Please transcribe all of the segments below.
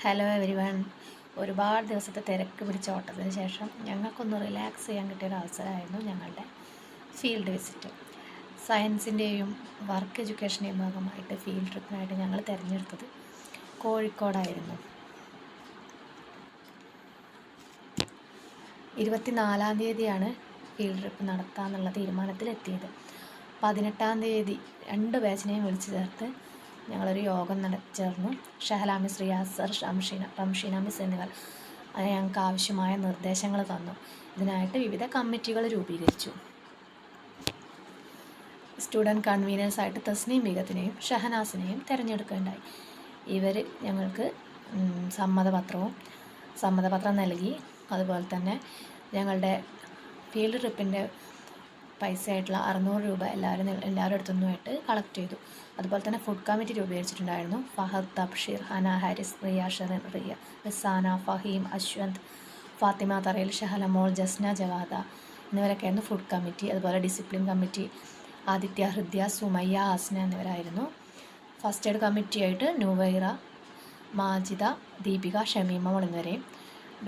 Hello every one. ഒരുപാട് ദിവസത്തെ തിരക്ക് പിടിച്ച ഓട്ടത്തിന് ശേഷം ഞങ്ങൾക്കൊന്ന് റിലാക്സ് ചെയ്യാൻ കിട്ടിയൊരു അവസരമായിരുന്നു ഞങ്ങളുടെ ഫീൽഡ് വിസിറ്റ്. സയൻസിൻ്റെയും വർക്ക് എഡ്യൂക്കേഷൻ്റെയും ഭാഗമായിട്ട് ഫീൽഡ് ട്രിപ്പിനായിട്ട് ഞങ്ങൾ തിരഞ്ഞെടുത്തത് കോഴിക്കോടായിരുന്നു. 24-ാം തീയതിയാണ് ഫീൽഡ് ട്രിപ്പ് നടത്താമെന്നുള്ള തീരുമാനത്തിലെത്തിയത്. 18-ാം തീയതി 2 ബാച്ചിനെയും വിളിച്ചു ചേർത്ത് ഞങ്ങളൊരു യോഗം ചേർന്നു. Shahala miss, Riyas sir, Ramsheena miss എന്നിവർ ഞങ്ങൾക്ക് ആവശ്യമായ നിർദ്ദേശങ്ങൾ തന്നു. ഇതിനായിട്ട് വിവിധ കമ്മിറ്റികൾ രൂപീകരിച്ചു. സ്റ്റുഡൻറ്റ് കൺവീനേഴ്സായിട്ട് തസ്നീം ബീഗത്തിനെയും ഷഹനാസിനെയും തിരഞ്ഞെടുക്കുകയുണ്ടായി. ഇവർ ഞങ്ങൾക്ക് സമ്മതപത്രം നൽകി. അതുപോലെ തന്നെ ഞങ്ങളുടെ ഫീൽഡ് ട്രിപ്പിൻ്റെ പൈസയായിട്ടുള്ള 600 രൂപ എല്ലാവരുടെ അടുത്തുനിന്നുമായിട്ട് കളക്ട് ചെയ്തു. അതുപോലെ തന്നെ ഫുഡ് കമ്മിറ്റി രൂപീകരിച്ചിട്ടുണ്ടായിരുന്നു. ഫഹദ്, തബ്ഷീർ, ഹന ഹാരിസ്, റിയ ഷെറിൻ, റിസാന, ഫഹീം, അശ്വന്ത്, ഫാത്തിമ തറയിൽ, ഷഹല മോൾ, ജസ്ന ജവാദ എന്നിവരൊക്കെയായിരുന്നു ഫുഡ് കമ്മിറ്റി. അതുപോലെ ഡിസിപ്ലിൻ കമ്മിറ്റി ആദിത്യ, ഹൃദ്യ, സുമയ്യ, ആസ്ന എന്നിവരായിരുന്നു. ഫസ്റ്റ് എയ്ഡ് കമ്മിറ്റിയായിട്ട് നുവൈറ, മാജിദ, ദീപിക, ഷമീമ മോൾ എന്നിവരെയും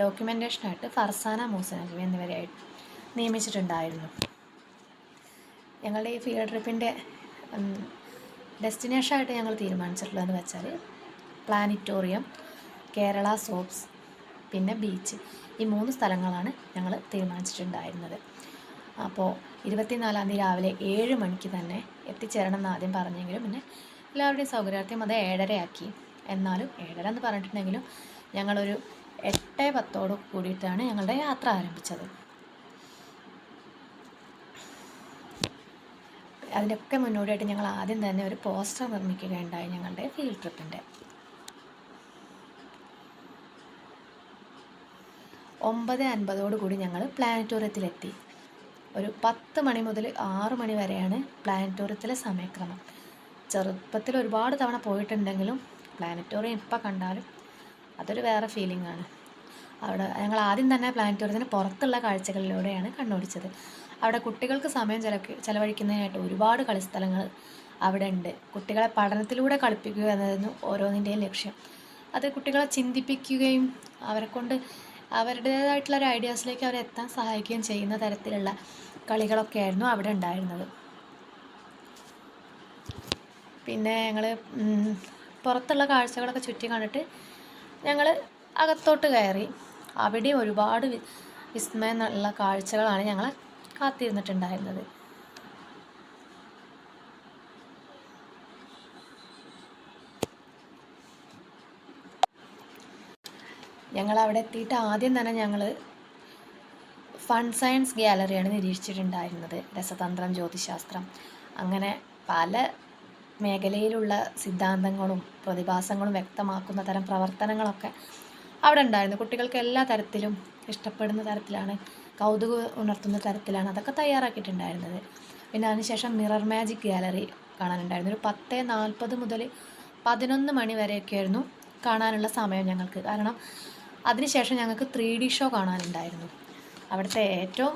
ഡോക്യുമെൻറ്റേഷനായിട്ട് ഫർസാന, മൂസ നജ്മി എന്നിവരെയായിട്ട് നിയമിച്ചിട്ടുണ്ടായിരുന്നു. ഞങ്ങളുടെ ഈ ഫീൽഡ് ട്രിപ്പിൻ്റെ ഡെസ്റ്റിനേഷനായിട്ട് ഞങ്ങൾ തീരുമാനിച്ചിട്ടുള്ളതെന്ന് വെച്ചാൽ പ്ലാനിറ്റോറിയം, കേരള സോപ്സ്, പിന്നെ ബീച്ച്, ഈ 3 സ്ഥലങ്ങളാണ് ഞങ്ങൾ തീരുമാനിച്ചിട്ടുണ്ടായിരുന്നത്. അപ്പോൾ 24-ാം തീയതി രാവിലെ 7 മണിക്ക് തന്നെ എത്തിച്ചേരണം എന്ന് ആദ്യം പറഞ്ഞെങ്കിലും പിന്നെ എല്ലാവരുടെയും സൗകര്യാർത്ഥം അത് 7:30 ആക്കി. എന്നാലും 7:30 എന്ന് പറഞ്ഞിട്ടുണ്ടെങ്കിലും ഞങ്ങളൊരു 8:10 കൂടിയിട്ടാണ് ഞങ്ങളുടെ യാത്ര ആരംഭിച്ചത്. അതിനൊക്കെ മുന്നോടിയായിട്ട് ഞങ്ങൾ ആദ്യം തന്നെ ഒരു പോസ്റ്റർ നിർമ്മിക്കുകയുണ്ടായി ഞങ്ങളുടെ ഫീൽഡ് ട്രിപ്പിൻ്റെ. 9:50 കൂടി ഞങ്ങൾ പ്ലാനറ്റോറിയത്തിലെത്തി. ഒരു 10 മണി മുതൽ 6 മണി വരെയാണ് പ്ലാനറ്റോറിയത്തിലെ സമയക്രമം. ചെറുപ്പത്തിൽ ഒരുപാട് തവണ പോയിട്ടുണ്ടെങ്കിലും പ്ലാനറ്റോറിയം ഇപ്പോൾ കണ്ടാലും അതൊരു വേറെ ഫീലിംഗ് ആണ്. അവിടെ ഞങ്ങൾ ആദ്യം തന്നെ പ്ലാനറ്റോറിയത്തിന് പുറത്തുള്ള കാഴ്ചകളിലൂടെയാണ് കണ്ണോടിച്ചത്. അവിടെ കുട്ടികൾക്ക് സമയം ചെലവഴിക്കുന്നതിനായിട്ട് ഒരുപാട് കളിസ്ഥലങ്ങൾ അവിടെ ഉണ്ട്. കുട്ടികളെ പഠനത്തിലൂടെ കളിപ്പിക്കുക എന്നതായിരുന്നു ഓരോന്നിൻ്റെയും ലക്ഷ്യം. അത് കുട്ടികളെ ചിന്തിപ്പിക്കുകയും അവരെക്കൊണ്ട് അവരുടേതായിട്ടുള്ളൊരു ഐഡിയാസിലേക്ക് അവരെ എത്താൻ സഹായിക്കുകയും ചെയ്യുന്ന തരത്തിലുള്ള കളികളൊക്കെ ആയിരുന്നു അവിടെ ഉണ്ടായിരുന്നത്. പിന്നെ ഞങ്ങൾ പുറത്തുള്ള കാഴ്ചകളൊക്കെ ചുറ്റി കണ്ടിട്ട് ഞങ്ങൾ അകത്തോട്ട് കയറി. അവിടെ ഒരുപാട് വിസ്മയം ഉള്ള കാഴ്ചകളാണ് ഞങ്ങളെ കാത്തിരുന്നിട്ടുണ്ടായിരുന്നത്. ഞങ്ങൾ അവിടെ എത്തിയിട്ട് ആദ്യം തന്നെ ഞങ്ങൾ ഫൺ സയൻസ് ഗ്യാലറിയാണ് നിരീക്ഷിച്ചിട്ടുണ്ടായിരുന്നത്. രസതന്ത്രം, ജ്യോതിശാസ്ത്രം, അങ്ങനെ പല മേഖലയിലുള്ള സിദ്ധാന്തങ്ങളും പ്രതിഭാസങ്ങളും വ്യക്തമാക്കുന്ന തരം പ്രവർത്തനങ്ങളൊക്കെ അവിടെ ഉണ്ടായിരുന്നു. കുട്ടികൾക്ക് എല്ലാ തരത്തിലും ഇഷ്ടപ്പെടുന്ന തരത്തിലാണ്, കൗതുകം ഉണർത്തുന്ന തരത്തിലാണ് അതൊക്കെ തയ്യാറാക്കിയിട്ടുണ്ടായിരുന്നത്. പിന്നെ അതിനുശേഷം മിറർ മാജിക് ഗ്യാലറി കാണാനുണ്ടായിരുന്നു. ഒരു 10:40 മുതൽ 11 മണി വരെയൊക്കെയായിരുന്നു കാണാനുള്ള സമയം ഞങ്ങൾക്ക്. കാരണം അതിനുശേഷം ഞങ്ങൾക്ക് 3D ഷോ കാണാനുണ്ടായിരുന്നു. അവിടുത്തെ ഏറ്റവും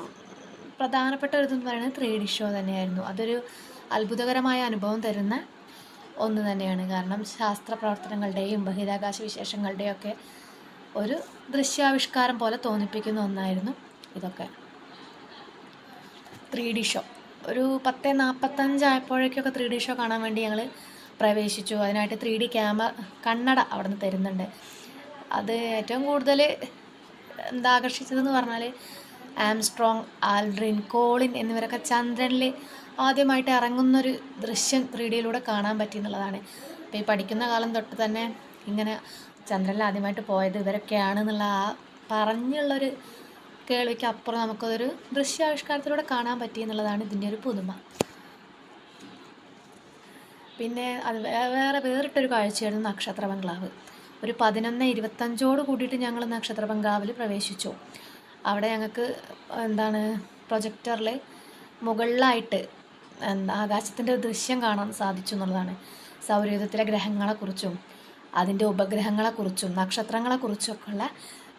പ്രധാനപ്പെട്ട ഒരു ഇതെന്ന് പറയുന്നത് 3D ഷോ തന്നെയായിരുന്നു. അതൊരു അത്ഭുതകരമായ അനുഭവം തരുന്ന ഒന്ന് തന്നെയാണ്. കാരണം ശാസ്ത്ര പ്രവർത്തനങ്ങളുടെയും ബഹിരാകാശ വിശേഷങ്ങളുടെയും ഒക്കെ ഒരു ദൃശ്യാവിഷ്കാരം പോലെ തോന്നിപ്പിക്കുന്ന ഒന്നായിരുന്നു ഇതൊക്കെ. 3D ഷോ ഒരു 10:45 ആയപ്പോഴേക്കൊക്കെ 3D ഷോ കാണാൻ വേണ്ടി ഞങ്ങൾ പ്രവേശിച്ചു. അതിനായിട്ട് 3D കണ്ണട അവിടെ നിന്ന് തരുന്നുണ്ട്. അത് ഏറ്റവും കൂടുതൽ ആകർഷിച്ചതെന്ന് പറഞ്ഞാൽ ആംസ്ട്രോങ്, ആൽഡ്രിൻ, കോളിൻ എന്നിവരൊക്കെ ചന്ദ്രനിൽ ആദ്യമായിട്ട് ഇറങ്ങുന്നൊരു ദൃശ്യം 3Dയിലൂടെ കാണാൻ പറ്റി എന്നുള്ളതാണ്. ഇപ്പോൾ ഈ പഠിക്കുന്ന കാലം തൊട്ട് തന്നെ ഇങ്ങനെ ചന്ദ്രനിൽ ആദ്യമായിട്ട് പോയത് ഇവരൊക്കെയാണെന്നുള്ള ആ പറഞ്ഞുള്ളൊരു കേൾവിക്ക് അപ്പുറം നമുക്കതൊരു ദൃശ്യാവിഷ്കാരത്തിലൂടെ കാണാൻ പറ്റി എന്നുള്ളതാണ് ഇതിൻ്റെ ഒരു പുതുമ. പിന്നെ അത് വേറിട്ടൊരു കാഴ്ചയായിരുന്നു നക്ഷത്ര ബംഗ്ലാവ്. ഒരു 11:25 കൂടിയിട്ട് ഞങ്ങൾ നക്ഷത്ര ബംഗ്ലാവിൽ പ്രവേശിച്ചു. അവിടെ ഞങ്ങൾക്ക് പ്രൊജക്ടറിൽ മുകളിലായിട്ട് ആകാശത്തിൻ്റെ ദൃശ്യം കാണാൻ സാധിച്ചു എന്നുള്ളതാണ്. സൗരയൂഥത്തിലെ ഗ്രഹങ്ങളെക്കുറിച്ചും അതിൻ്റെ ഉപഗ്രഹങ്ങളെക്കുറിച്ചും നക്ഷത്രങ്ങളെക്കുറിച്ചൊക്കെയുള്ള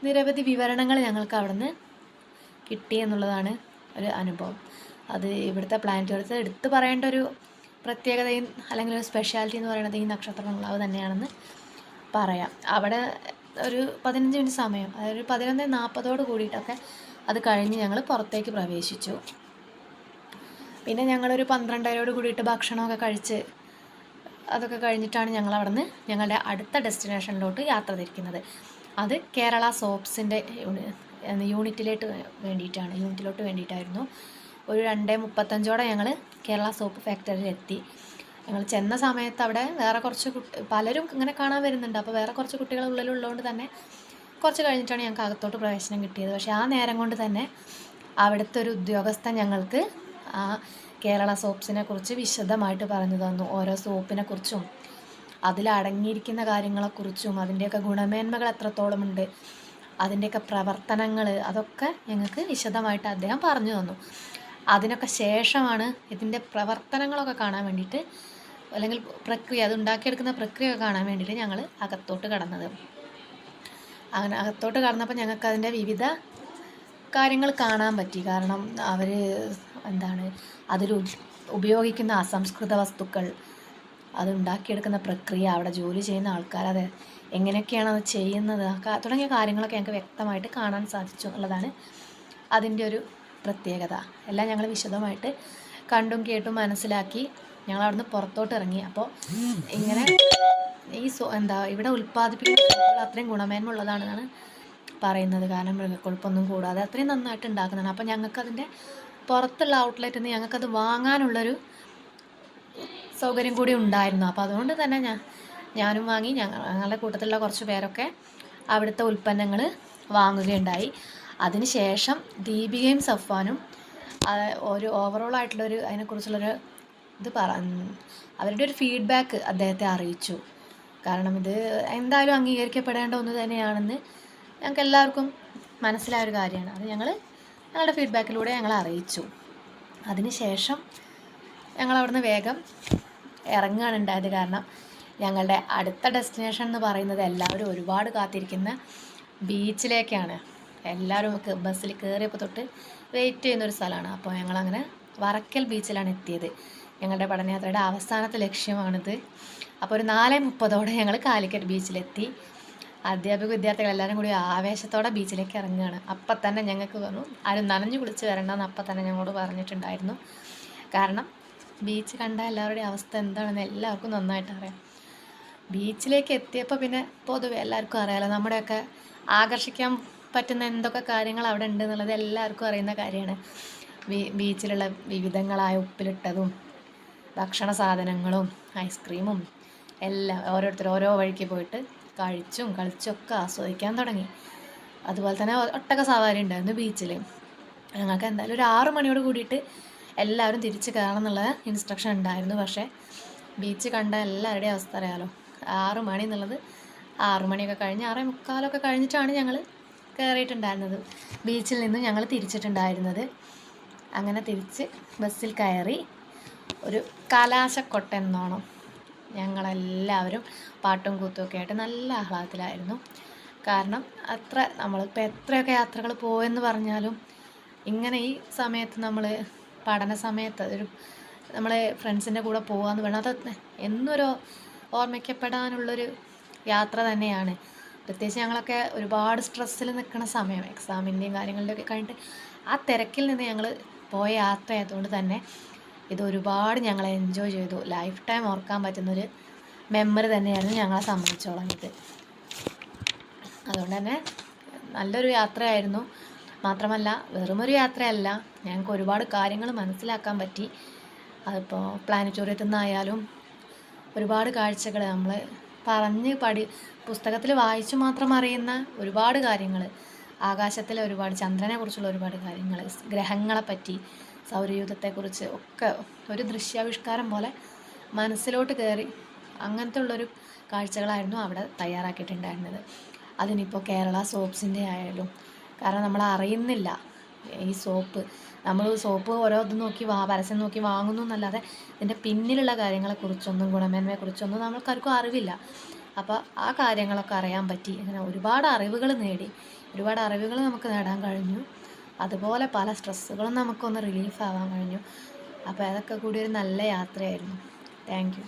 നിരവധി വിവരണങ്ങൾ ഞങ്ങൾക്ക് അവിടെ നിന്ന് കിട്ടി എന്നുള്ളതാണ് ഒരു അനുഭവം. അത് ഇവിടുത്തെ പ്ലാനറ്റോറിയത്തിൽ എടുത്തു പറയേണ്ട ഒരു പ്രത്യേകതയും അല്ലെങ്കിൽ ഒരു സ്പെഷ്യാലിറ്റി എന്ന് പറയുന്നത് ഈ നക്ഷത്ര ബംഗ്ലാവ് തന്നെയാണെന്ന് പറയാം. അവിടെ ഒരു 15 മിനിറ്റ് സമയം, അതായത് ഒരു 11:40 കൂടിയിട്ടൊക്കെ അത് കഴിഞ്ഞ് ഞങ്ങൾ പുറത്തേക്ക് പ്രവേശിച്ചു. പിന്നെ ഞങ്ങളൊരു 12:00 കൂടിയിട്ട് ഭക്ഷണമൊക്കെ കഴിച്ച് അതൊക്കെ കഴിഞ്ഞിട്ടാണ് ഞങ്ങൾ അവിടെ നിന്ന് ഞങ്ങളുടെ അടുത്ത ഡെസ്റ്റിനേഷനിലോട്ട് യാത്ര തിരിക്കുന്നത്. അത് കേരള സോപ്സിൻ്റെ യൂണിറ്റിലോട്ട് വേണ്ടിയിട്ടായിരുന്നു. ഒരു 2:35 ഞങ്ങൾ കേരള സോപ്പ് ഫാക്ടറിയിലെത്തി. ഞങ്ങൾ ചെന്ന സമയത്ത് അവിടെ വേറെ കുറച്ച് പലരും ഇങ്ങനെ കാണാൻ വരുന്നുണ്ട്. അപ്പോൾ വേറെ കുറച്ച് കുട്ടികൾ ഉള്ളിലുള്ളതുകൊണ്ട് തന്നെ കുറച്ച് കഴിഞ്ഞിട്ടാണ് ഞങ്ങൾക്ക് അകത്തോട്ട് പ്രവേശനം കിട്ടിയത്. പക്ഷേ ആ നേരം കൊണ്ട് തന്നെ അവിടുത്തെ ഒരു ഉദ്യോഗസ്ഥൻ ഞങ്ങൾക്ക് ആ കേരള സോപ്സിനെ കുറിച്ച് വിശദമായിട്ട് പറഞ്ഞു തന്നു. ഓരോ സോപ്പിനെ കുറിച്ചും അതിലടങ്ങിയിരിക്കുന്ന കാര്യങ്ങളെക്കുറിച്ചും അതിൻ്റെയൊക്കെ ഗുണമേന്മകൾ എത്രത്തോളമുണ്ട്, അതിൻ്റെയൊക്കെ പ്രവർത്തനങ്ങൾ, അതൊക്കെ ഞങ്ങൾക്ക് വിശദമായിട്ട് അദ്ദേഹം പറഞ്ഞു തന്നു. അതിനൊക്കെ ശേഷമാണ് ഇതിൻ്റെ പ്രവർത്തനങ്ങളൊക്കെ കാണാൻ വേണ്ടിയിട്ട്, അല്ലെങ്കിൽ പ്രക്രിയ, അത് ഉണ്ടാക്കിയെടുക്കുന്ന പ്രക്രിയ കാണാൻ വേണ്ടിയിട്ട് ഞങ്ങൾ അകത്തോട്ട് കടന്നത്. അങ്ങനെ അകത്തോട്ട് കടന്നപ്പോൾ ഞങ്ങൾക്ക് അതിൻ്റെ വിവിധ കാര്യങ്ങൾ കാണാൻ പറ്റി. കാരണം അവർ അതിൽ ഉപയോഗിക്കുന്ന അസംസ്കൃത വസ്തുക്കൾ, അത് ഉണ്ടാക്കിയെടുക്കുന്ന പ്രക്രിയ, അവിടെ ജോലി ചെയ്യുന്ന ആൾക്കാർ, അത് എങ്ങനെയൊക്കെയാണ് അത് ചെയ്യുന്നത്, തുടങ്ങിയ കാര്യങ്ങളൊക്കെ ഞങ്ങൾക്ക് വ്യക്തമായിട്ട് കാണാൻ സാധിച്ചു എന്നുള്ളതാണ് അതിൻ്റെ ഒരു പ്രത്യേകത. എല്ലാം ഞങ്ങൾ വിശദമായിട്ട് കണ്ടും കേട്ടും മനസ്സിലാക്കി ഞങ്ങൾ അവിടുന്ന് പുറത്തോട്ട് ഇറങ്ങി. അപ്പോൾ ഇങ്ങനെ ഈ ഇവിടെ ഉൽപ്പാദിപ്പിക്കുന്ന സോപ്പുകൾ അത്രയും ഗുണമേന്മ ഉള്ളതാണെന്നാണ് പറയുന്നത്. കാരണം മൃഗക്കൊഴുപ്പൊന്നും കൂടാതെ അത്രയും നന്നായിട്ട് ഉണ്ടാക്കുന്നതാണ്. അപ്പോൾ ഞങ്ങൾക്കതിൻ്റെ പുറത്തുള്ള ഔട്ട്ലെറ്റിൽ നിന്ന് ഞങ്ങൾക്കത് വാങ്ങാനുള്ളൊരു സൗകര്യം കൂടി ഉണ്ടായിരുന്നു. അപ്പോൾ അതുകൊണ്ട് തന്നെ ഞാനും വാങ്ങി. ഞങ്ങളുടെ കൂട്ടത്തിലുള്ള കുറച്ച് പേരൊക്കെ അവിടുത്തെ ഉൽപ്പന്നങ്ങൾ വാങ്ങുകയുണ്ടായി. അതിന് ശേഷം ദീപികയും സഫ്വാനും ഒരു ഓവറോളായിട്ടുള്ളൊരു അതിനെക്കുറിച്ചുള്ളൊരു അവരുടെ ഒരു ഫീഡ്ബാക്ക് അദ്ദേഹത്തെ അറിയിച്ചു. കാരണം ഇത് എന്തായാലും അംഗീകരിക്കപ്പെടേണ്ട ഒന്ന് തന്നെയാണെന്ന് ഞങ്ങൾക്ക് എല്ലാവർക്കും മനസ്സിലായൊരു കാര്യമാണ്. അത് ഞങ്ങളുടെ ഫീഡ്ബാക്കിലൂടെ ഞങ്ങൾ അറിയിച്ചു. അതിന് ശേഷം ഞങ്ങൾ അവിടുന്ന് വേഗം ഇറങ്ങുകയാണ് ഉണ്ടായത്. കാരണം ഞങ്ങളുടെ അടുത്ത ഡെസ്റ്റിനേഷൻ എന്ന് പറയുന്നത് എല്ലാവരും ഒരുപാട് കാത്തിരിക്കുന്ന ബീച്ചിലേക്കാണ്. എല്ലാവരും ബസ്സിൽ കയറിയപ്പോൾ തൊട്ട് വെയിറ്റ് ചെയ്യുന്നൊരു സ്ഥലമാണ്. അപ്പോൾ ഞങ്ങളങ്ങനെ വറക്കൽ ബീച്ചിലാണ് എത്തിയത്. ഞങ്ങളുടെ പഠനയാത്രയുടെ അവസാനത്തെ ലക്ഷ്യമാണിത്. അപ്പോൾ ഒരു 4:30 ഞങ്ങൾ കാലിക്കറ്റ് ബീച്ചിലെത്തി. അധ്യാപക വിദ്യാർത്ഥികൾ എല്ലാവരും കൂടി ആവേശത്തോടെ ബീച്ചിലേക്ക് ഇറങ്ങുകയാണ്. അപ്പം തന്നെ ഞങ്ങൾക്ക് പറഞ്ഞു ആരും നനഞ്ഞു കുളിച്ച് വരണ്ടെന്ന് അപ്പം തന്നെ ഞങ്ങളോട് പറഞ്ഞിട്ടുണ്ടായിരുന്നു. കാരണം ബീച്ച് കണ്ട എല്ലാവരുടെയും അവസ്ഥ എന്താണെന്ന് എല്ലാവർക്കും നന്നായിട്ട് അറിയാം. ബീച്ചിലേക്ക് എത്തിയപ്പോൾ പിന്നെ പൊതുവെ എല്ലാവർക്കും അറിയാമല്ലോ, നമ്മുടെയൊക്കെ ആകർഷിക്കാൻ പറ്റുന്ന എന്തൊക്കെ കാര്യങ്ങൾ അവിടെ ഉണ്ട് എന്നുള്ളത് എല്ലാവർക്കും അറിയുന്ന കാര്യമാണ്. ബീച്ചിലുള്ള വിവിധങ്ങളായ ഉപ്പിലിട്ടതും ഭക്ഷണ സാധനങ്ങളും ഐസ്ക്രീമും എല്ലാം ഓരോരുത്തർ ഓരോ വഴിക്ക് പോയിട്ട് കഴിച്ചും കളിച്ചൊക്കെ ആസ്വദിക്കാൻ തുടങ്ങി. അതുപോലെ തന്നെ ഒട്ടക സവാരി ഉണ്ടായിരുന്നു ബീച്ചിൽ. ഞങ്ങൾക്ക് എന്തായാലും ഒരു 6 മണിയോട് കൂടിയിട്ട് എല്ലാവരും തിരിച്ച് കയറണം എന്നുള്ള ഇൻസ്ട്രക്ഷൻ ഉണ്ടായിരുന്നു. പക്ഷേ ബീച്ച് കണ്ട എല്ലാവരുടെയും അവസ്ഥ അറിയാമല്ലോ. 6 മണി എന്നുള്ളത് 6 മണിയൊക്കെ കഴിഞ്ഞ് 6:45 കഴിഞ്ഞിട്ടാണ് ഞങ്ങൾ കയറിയിട്ടുണ്ടായിരുന്നത്. ബീച്ചിൽ നിന്നും ഞങ്ങൾ തിരിച്ചിട്ടുണ്ടായിരുന്നത്. അങ്ങനെ തിരിച്ച് ബസ്സിൽ കയറി ഒരു കലാശക്കൊട്ടെന്നോണം ഞങ്ങളെല്ലാവരും പാട്ടും കൂത്തുമൊക്കെ ആയിട്ട് നല്ല ആഹ്ലാദത്തിലായിരുന്നു. കാരണം നമ്മളിപ്പോൾ എത്രയൊക്കെ യാത്രകൾ പോയെന്ന് പറഞ്ഞാലും ഇങ്ങനെ ഈ സമയത്ത് നമ്മൾ പഠന സമയത്ത് നമ്മളെ ഫ്രണ്ട്സിൻ്റെ കൂടെ പോകാമെന്ന് പറഞ്ഞാൽ അത് എന്നൊരു ഓർമ്മിക്കപ്പെടാനുള്ളൊരു യാത്ര തന്നെയാണ്. പ്രത്യേകിച്ച് ഞങ്ങളൊക്കെ ഒരുപാട് സ്ട്രെസ്സിൽ നിൽക്കുന്ന സമയം, എക്സാമിൻ്റെയും കാര്യങ്ങളുടെയൊക്കെ കഴിഞ്ഞിട്ട് ആ തിരക്കിൽ നിന്ന് ഞങ്ങൾ പോയ യാത്ര ആയതുകൊണ്ട് തന്നെ ഇത് ഒരുപാട് ഞങ്ങൾ എൻജോയ് ചെയ്തു. ലൈഫ് ടൈം ഓർക്കാൻ പറ്റുന്നൊരു മെമ്മറി തന്നെയായിരുന്നു ഞങ്ങളെ സംബന്ധിച്ചോളം ഇത്. അതുകൊണ്ട് തന്നെ നല്ലൊരു യാത്രയായിരുന്നു. മാത്രമല്ല വെറുമൊരു യാത്രയല്ല, ഞങ്ങൾക്ക് ഒരുപാട് കാര്യങ്ങൾ മനസ്സിലാക്കാൻ പറ്റി. അതിപ്പോൾ പ്ലാനറ്റോറിയത്തിൽ നിന്നായാലും ഒരുപാട് കാഴ്ചകൾ നമ്മൾ പുസ്തകത്തിൽ വായിച്ചു മാത്രം അറിയുന്ന ഒരുപാട് കാര്യങ്ങൾ, ആകാശത്തിലെ ഒരുപാട് ചന്ദ്രനെക്കുറിച്ചുള്ള ഒരുപാട് കാര്യങ്ങൾ, ഗ്രഹങ്ങളെപ്പറ്റി, സൗരയൂഥത്തെക്കുറിച്ച് ഒക്കെ ഒരു ദൃശ്യാവിഷ്കാരം പോലെ മനസ്സിലോട്ട് കയറി അങ്ങനത്തെ ഉള്ളൊരു കാഴ്ചകളായിരുന്നു അവിടെ തയ്യാറാക്കിയിട്ടുണ്ടായിരുന്നത്. അതിനിപ്പോൾ കേരള സോപ്സിൻ്റെ ആയാലും, കാരണം നമ്മൾ അറിയുന്നില്ല ഈ നമ്മൾ സോപ്പ് ഓരോ ഇത് നോക്കി പരസ്യം നോക്കി വാങ്ങുന്നു എന്നല്ലാതെ ഇതിൻ്റെ പിന്നിലുള്ള കാര്യങ്ങളെക്കുറിച്ചൊന്നും ഗുണമേന്മയെക്കുറിച്ചൊന്നും നമ്മൾക്കാർക്കും അറിവില്ല. അപ്പോൾ ആ കാര്യങ്ങളൊക്കെ അറിയാൻ പറ്റി. അങ്ങനെ ഒരുപാട് അറിവുകൾ നേടി, ഒരുപാട് അറിവുകൾ നമുക്ക് നേടാൻ കഴിഞ്ഞു. അതുപോലെ പല സ്ട്രെസ്സുകളും നമുക്കൊന്ന് റിലീഫ് ആവാൻ കഴിഞ്ഞു. അപ്പോൾ അതൊക്കെ കൂടി ഒരു നല്ല യാത്രയായിരുന്നു. Thank you.